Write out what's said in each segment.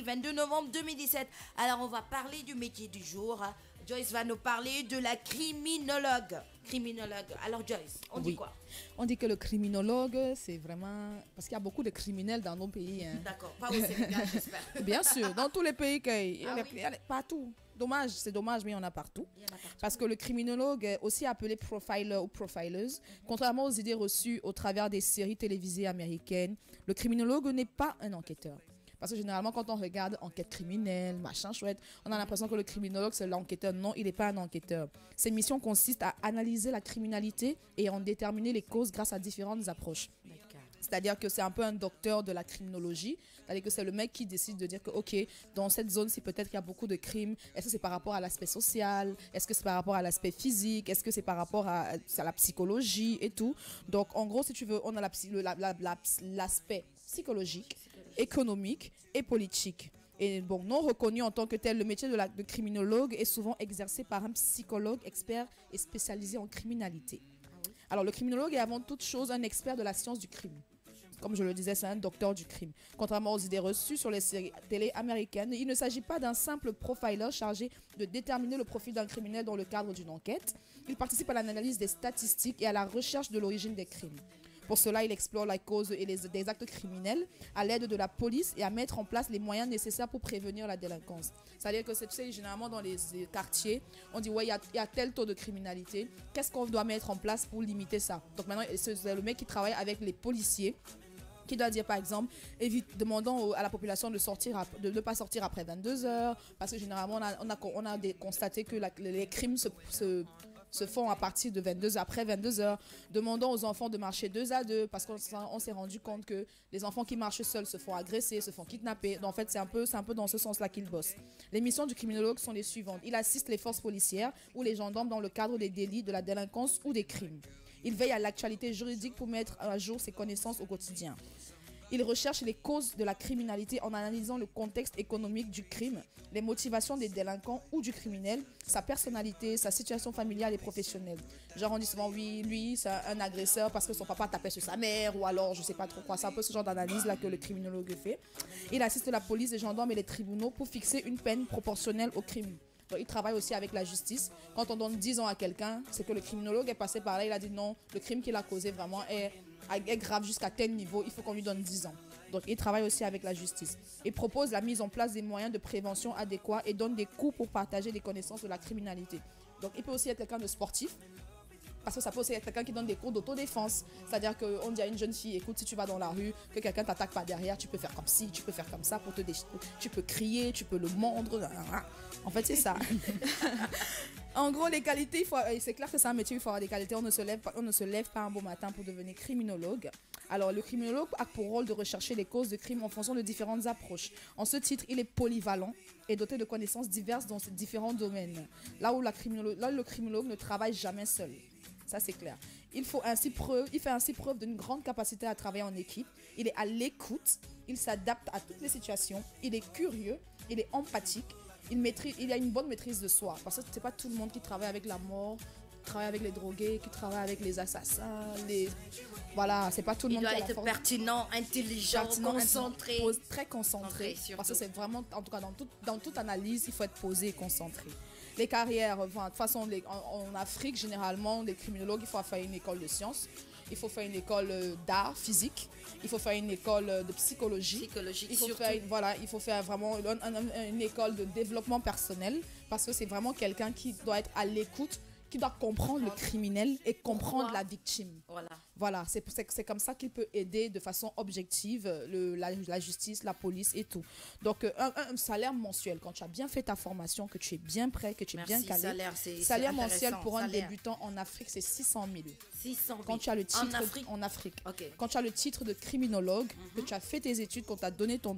22 novembre 2017. Alors, on va parler du métier du jour. Joyce va nous parler de la criminologue. Criminologue. Alors, Joyce, on dit quoi? On dit que le criminologue, c'est vraiment... Parce qu'il y a beaucoup de criminels dans nos pays. Hein. D'accord. Pas au Sénégal, j'espère. Bien sûr, dans tous les pays, partout. Dommage, c'est dommage, mais il y en a partout. Parce que le criminologue est aussi appelé profiler ou profilers. Contrairement aux idées reçues au travers des séries télévisées américaines, le criminologue n'est pas un enquêteur. Parce que généralement, quand on regarde enquête criminelle, machin chouette, on a l'impression que le criminologue, c'est l'enquêteur. Non, il n'est pas un enquêteur. Ses missions consistent à analyser la criminalité et en déterminer les causes grâce à différentes approches. C'est-à-dire que c'est un peu un docteur de la criminologie. C'est-à-dire que c'est le mec qui décide de dire que, OK, dans cette zone-ci, peut-être qu'il y a beaucoup de crimes. Est-ce que c'est par rapport à l'aspect social? Est-ce que c'est par rapport à l'aspect physique? Est-ce que c'est par rapport à la psychologie et tout? Donc, en gros, si tu veux, on a l'aspect psychologique, économique et politique. Et bon, non reconnu en tant que tel, le métier de criminologue est souvent exercé par un psychologue expert et spécialisé en criminalité. Alors, le criminologue est avant toute chose un expert de la science du crime. Comme je le disais, c'est un docteur du crime. Contrairement aux idées reçues sur les séries télé américaines, il ne s'agit pas d'un simple profiler chargé de déterminer le profil d'un criminel dans le cadre d'une enquête. Il participe à l'analyse des statistiques et à la recherche de l'origine des crimes. Pour cela, il explore la cause et des actes criminels à l'aide de la police et à mettre en place les moyens nécessaires pour prévenir la délinquance. C'est-à-dire que, tu sais, généralement dans les quartiers, on dit, ouais, il y a tel taux de criminalité. Qu'est-ce qu'on doit mettre en place pour limiter ça? Donc maintenant, c'est le mec qui travaille avec les policiers, qui doit dire par exemple, demandant à la population de ne pas sortir après 22 heures, parce que généralement on a constaté que les crimes se font à partir de 22 heures, après 22 heures. Demandons aux enfants de marcher 2 à 2, parce qu'on s'est rendu compte que les enfants qui marchent seuls se font agresser, se font kidnapper. Donc en fait, c'est un peu dans ce sens-là qu'il bosse. Les missions du criminologue sont les suivantes. Il assiste les forces policières ou les gendarmes dans le cadre des délits, de la délinquance ou des crimes. Il veille à l'actualité juridique pour mettre à jour ses connaissances au quotidien. Il recherche les causes de la criminalité en analysant le contexte économique du crime, les motivations des délinquants ou du criminel, sa personnalité, sa situation familiale et professionnelle. Genre on dit souvent, oui, lui c'est un agresseur parce que son papa tapait sur sa mère ou alors je sais pas trop quoi. C'est un peu ce genre d'analyse là que le criminologue fait. Il assiste la police, les gendarmes et les tribunaux pour fixer une peine proportionnelle au crime. Donc, il travaille aussi avec la justice. Quand on donne 10 ans à quelqu'un, c'est que le criminologue est passé par là, il a dit non, le crime qu'il a causé vraiment est grave jusqu'à tel niveau, il faut qu'on lui donne 10 ans. Donc il travaille aussi avec la justice. Il propose la mise en place des moyens de prévention adéquats et donne des cours pour partager des connaissances de la criminalité. Donc il peut aussi être quelqu'un de sportif. Parce que ça peut aussi être quelqu'un qui donne des cours d'autodéfense. C'est-à-dire qu'on dit à une jeune fille, écoute, si tu vas dans la rue, que quelqu'un t'attaque par derrière, tu peux faire comme ci, tu peux faire comme ça pour te déchirer. Tu peux crier, tu peux le mordre. En fait, c'est ça. En gros, les qualités, c'est clair que c'est un métier, il faut avoir des qualités. On ne se lève pas un beau matin pour devenir criminologue. Alors, le criminologue a pour rôle de rechercher les causes de crimes en fonction de différentes approches. En ce titre, il est polyvalent et doté de connaissances diverses dans ces différents domaines. Là où le criminologue ne travaille jamais seul. Ça, c'est clair. Il fait ainsi preuve d'une grande capacité à travailler en équipe. Il est à l'écoute. Il s'adapte à toutes les situations. Il est curieux. Il est empathique. Il a une bonne maîtrise de soi. Parce que c'est pas tout le monde qui travaille avec la mort, qui travaille avec les drogués, qui travaille avec les assassins. Voilà, c'est pas tout le monde qui a la force. Il doit être pertinent, intelligent, concentré. Très concentré. Parce que c'est vraiment, en tout cas, dans toute analyse, il faut être posé et concentré. Les carrières, de toute façon, en Afrique, généralement, les criminologues, il faut faire une école de sciences, il faut faire une école d'art physique, il faut faire une école de psychologie. Il faut faire vraiment une école de développement personnel, parce que c'est vraiment quelqu'un qui doit être à l'écoute, qui doit comprendre le criminel et comprendre la victime. Voilà, c'est comme ça qu'il peut aider de façon objective la justice, la police et tout. Donc, un salaire mensuel, quand tu as bien fait ta formation, que tu es bien prêt, que tu es bien calé. Salaire mensuel pour un débutant en Afrique, c'est 600 000. 600 000. Quand tu as le titre, en Afrique. Quand tu as le titre de criminologue, que tu as fait tes études, qu'on t'a donné ton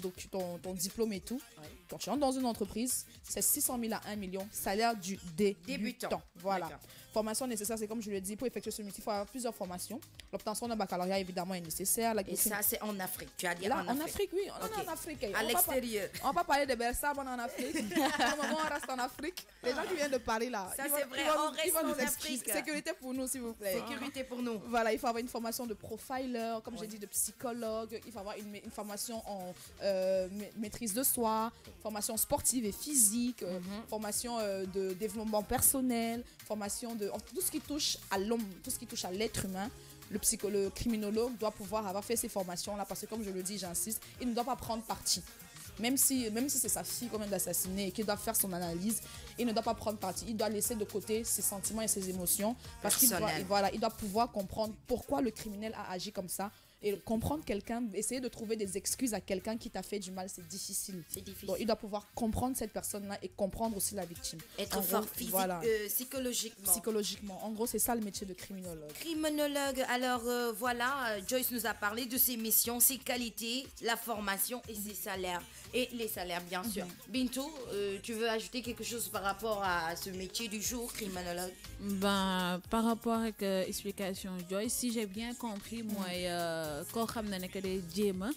diplôme et tout, quand tu entres dans une entreprise, c'est 600 000 à 1 million, salaire du débutant. Voilà. Formation nécessaire, c'est comme je le dis, pour effectuer ce métier, il faut avoir plusieurs formations. L'obtention d'un baccalaureat, évidemment, est nécessaire. Et ça, c'est en Afrique. Tu as dit Là, en Afrique. oui, on est en Afrique. À l'extérieur. On va pas parler de Bersab, on est en Afrique. Pour le moment, on reste en Afrique. Les gens qui viennent de Paris, là. Ça, c'est vrai, on reste en Afrique. Sécurité pour nous, s'il vous plaît. Sécurité pour nous. Voilà, il faut avoir une formation de profiler, comme j'ai dit, de psychologue. Il faut avoir une formation en maîtrise de soi, formation sportive et physique, formation de développement personnel, formation de tout ce qui touche à l'homme, tout ce qui touche à l'être humain. Le criminologue doit pouvoir avoir fait ces formations-là parce que, comme je le dis, j'insiste, il ne doit pas prendre parti. Même si c'est sa fille qu'on vient d'assassiner et qu'il doit faire son analyse, il ne doit pas prendre parti. Il doit laisser de côté ses sentiments et ses émotions parce qu'il doit pouvoir comprendre pourquoi le criminel a agi comme ça. Et comprendre quelqu'un, essayer de trouver des excuses à quelqu'un qui t'a fait du mal, c'est difficile. Donc, il doit pouvoir comprendre cette personne-là et comprendre aussi la victime. Être fort physique, psychologiquement. Psychologiquement. En gros, c'est ça le métier de criminologue. Criminologue, alors voilà, Joyce nous a parlé de ses missions, ses qualités, la formation et ses salaires. Et les salaires, bien sûr. Bintou, tu veux ajouter quelque chose par rapport à ce métier du jour, criminologue? Par rapport à l'explication de Joyce, si j'ai bien compris, moi, koo xam ne que day jéem a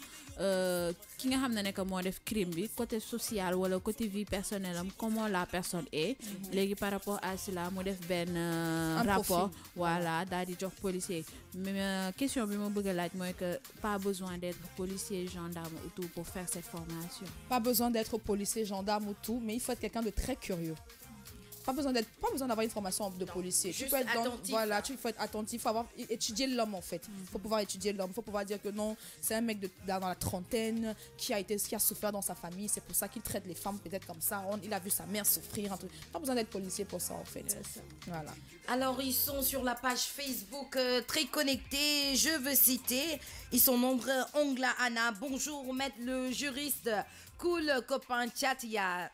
ki nga xam ne que moo def crime bi côté social wala côté vie personnelle am comment la personne est léegi par rapport à cela mu def benn rapport voilà daal di jox policier mais question bi ma bëgg a laaj mooy que pas besoin d'être policier gendarme ou tout pour faire cette formation. Pas besoin d'être policier gendarme ou tout, mais il faut être quelqu'un de très curieux. Pas besoin d'avoir une formation de policier. Tu peux être attentif. Voilà, il faut être attentif, il faut étudier l'homme en fait. Il faut pouvoir étudier l'homme, il faut pouvoir dire que non, c'est un mec dans la trentaine qui a souffert dans sa famille, c'est pour ça qu'il traite les femmes peut-être comme ça. Il a vu sa mère souffrir. Pas besoin d'être policier pour ça en fait. Voilà. Alors ils sont sur la page Facebook très connectés, je veux citer, ils sont nombreux. Ongla Anna, bonjour maître le juriste, cool copain chat, il y a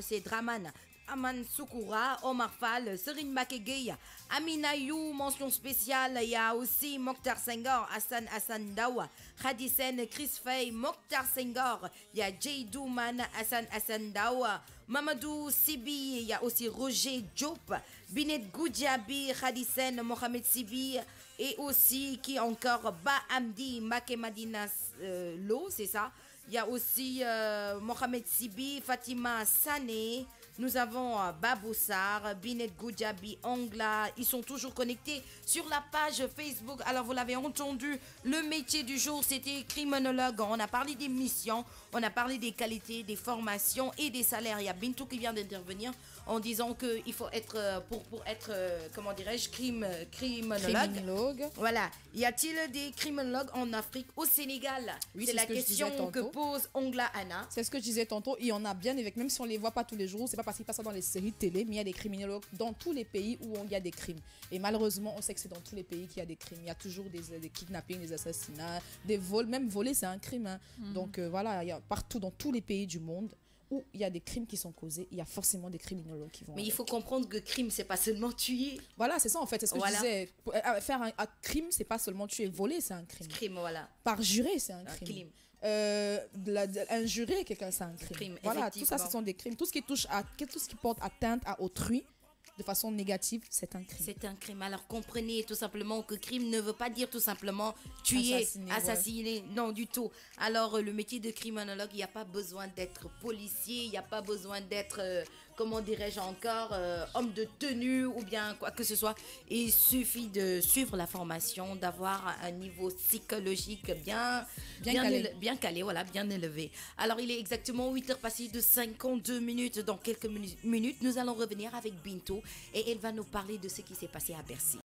c'est Draman. Aman Soukoura, Omar Fall, Serine Makegei, Amina You, mention spéciale, il y a aussi Mokhtar Senghor, Hassan Dawa, Khadisen, Chris Fay, Mokhtar Senghor, il y a Jay Douman, Hassan Dawa, Mamadou Sibi, il y a aussi Roger Diop, Binet Goudjabi, Khadisen, Mohamed Sibi, et aussi qui encore Ba Amdi, Makemadina Lo, c'est ça. Il y a aussi Mohamed Sibi, Fatima Sané. Nous avons Baboussar, Binet Goudjabi, Ongla. Ils sont toujours connectés sur la page Facebook. Alors, vous l'avez entendu, le métier du jour, c'était criminologue. On a parlé des missions, on a parlé des qualités, des formations et des salaires. Il y a Bintou qui vient d'intervenir en disant qu'il faut être, pour être, comment dirais-je, criminologue. Voilà. Y a-t-il des criminologues en Afrique, au Sénégal? Oui, c'est la question que pose Ongla Anna. C'est ce que je disais tantôt. Il y en a bien, même si on ne les voit pas tous les jours, c'est pas parce qu'ils passent dans les séries télé, mais il y a des criminologues dans tous les pays où il y a des crimes. Et malheureusement, on sait que c'est dans tous les pays qu'il y a des crimes. Il y a toujours des kidnappings, des assassinats, des vols. Même voler, c'est un crime. Hein. Donc voilà, il y a partout dans tous les pays du monde où il y a des crimes qui sont causés, il y a forcément des criminologues qui vont. Mais il faut comprendre que crime, c'est pas seulement tuer. Voilà, c'est ça en fait. C'est ce que je disais. Faire un crime, c'est pas seulement tuer. Voler, c'est un crime. Crime, voilà. Parjurer, c'est un crime. Injurer quelqu'un, c'est un crime. Voilà, tout ça, ce sont des crimes. Tout ce qui porte atteinte à autrui de façon négative, c'est un crime. C'est un crime. Alors comprenez tout simplement que crime ne veut pas dire tout simplement tuer, assassiner. Ouais. Non, du tout. Alors le métier de criminologue, il n'y a pas besoin d'être policier, il n'y a pas besoin d'être, comment dirais-je encore, homme de tenue ou bien quoi que ce soit. Il suffit de suivre la formation, d'avoir un niveau psychologique bien calé, voilà, bien élevé. Alors il est exactement 8h passées de 52 minutes. Dans quelques minutes, nous allons revenir avec Bintou et elle va nous parler de ce qui s'est passé à Bercy.